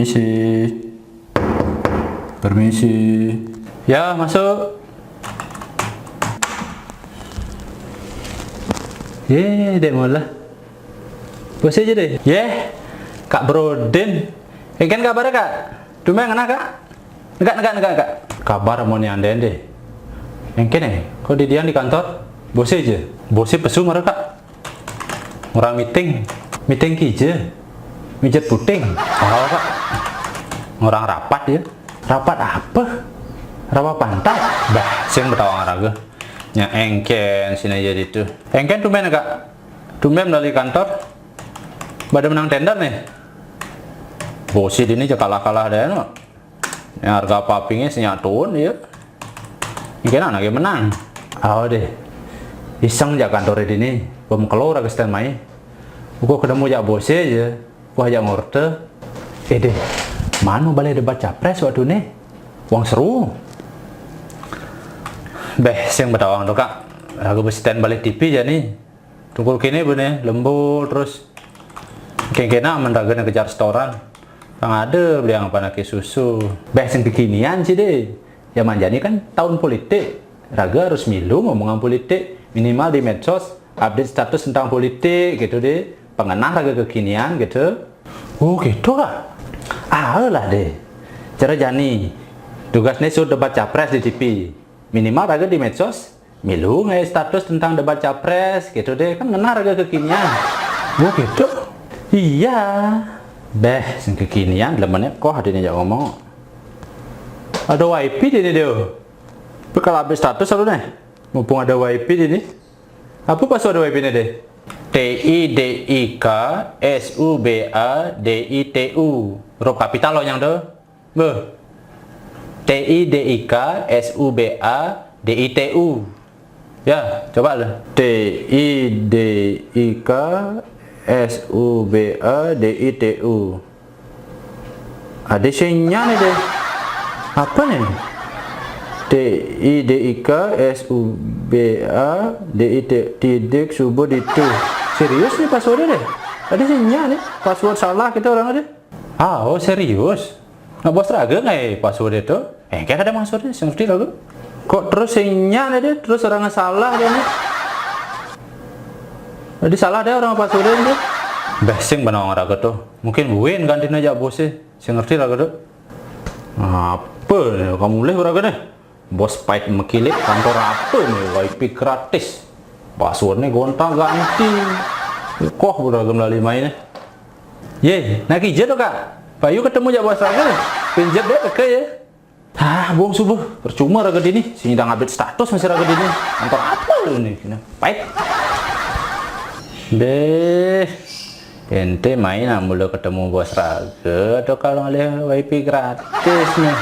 Permisi. Permisi. Ya, masuk. Dek mula. Bos aja deh. Kak Brodin. Kan kabar Kak? Cuma yang Kak? Enggak. Kabar mau nih deh. Yang kene, kok di kantor? Bos aja. Bosnya pesu marah Kak. Orang meeting kije. Mijet puting. Oh Kak. Orang rapat ya. Rapat apa? Rapat pantai. Bah, sing betawang raga. Nya engken sini jadi tuh. Engken tuh main Kak. Tumben dari kantor. Pada menang tender nih. Bosi ini aja kalah deh no. Ya, harga papingnya senyatun ya. Engken anaknya menang. Oh deh. Iseng aja kantor ini. Belum keluar ke stand main. Gua ketemu ya bosi aja. Gua aja ngorte. Deh. Mana balik debat capres waktu nih? Uang seru. Sing betawang tuh Kak. Aku stand balik TV ya nih. Tunggu kini bener lembut terus. Kena mendagan kejar restoran. Kang ada beli yang apa naki susu. Sing kekinian sih deh. Zaman jani kan tahun politik. Raga harus milu ngomongan politik. Minimal di medsos update status tentang politik gitu deh. Pengenang raga kekinian gitu. Oh gitu Kak. Lah deh. Cara jani. Tugasnya sudah debat capres di TV. Minimal raga di medsos milu nggak status tentang debat capres gitu deh, kan ngena raga kekinian. Oh gitu. Iya. Sing kekinian lemennya kok hadirin aja ngomong. Ada WiFi di sini deh. Bekal update status lalu nih. Mumpung ada WiFi di sini. Apa password WiFi nya deh? TIDIKSUBADITU. Huruf kapital loh yang tuh. TIDIKSUBADITU. Ya, coba lah. TIDIKSUBADITU. Ada sinyalnya nih deh. Apa nih? TIDIKSUBADITU. Serius nih passwordnya deh. Ada sinyal nih. Password salah kita orang ada. Oh serius. Nggak bos raga nggak password itu? Kayak ada passwordnya, ngerti lagu. Kok terus sinyal deh, terus orang salah deh nih. Jadi salah deh orang passwordnya deh. Sing benang raga tuh. Mungkin buin gantiin aja bosnya. Sing ngerti lagu tuh. Apa nih? Kamu boleh raga deh. Bos pahit mekilip kantor apa nih? WiFi gratis. Passwordnya gonta ganti. Kok beragam melalui mainnya. Nak ijat tuh Kak. Bayu ketemu ya bos raga. Pinjat deh ke ya. Buang subuh. Percuma raga dini. Sini udah ngupdate status masih raga dini. Kantor apa lu nih? Pahit. Ente main mulu ketemu bos raga atau kalau ngeliat WiFi gratis nih.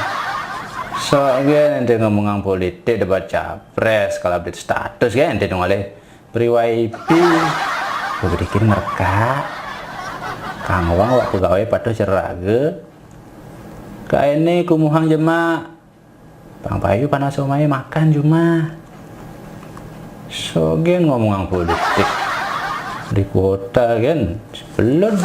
Soalnya ente ngomong politik debat capres kalau update status ya ente dong oleh beri WiFi. Gue bikin mereka. Kang Wang waktu gawe patuh ceraga. Kak ini kumuhang jemak. Bang Bayu panas somai makan cuma. Sogen ngomong politik di kota kan. Sebelum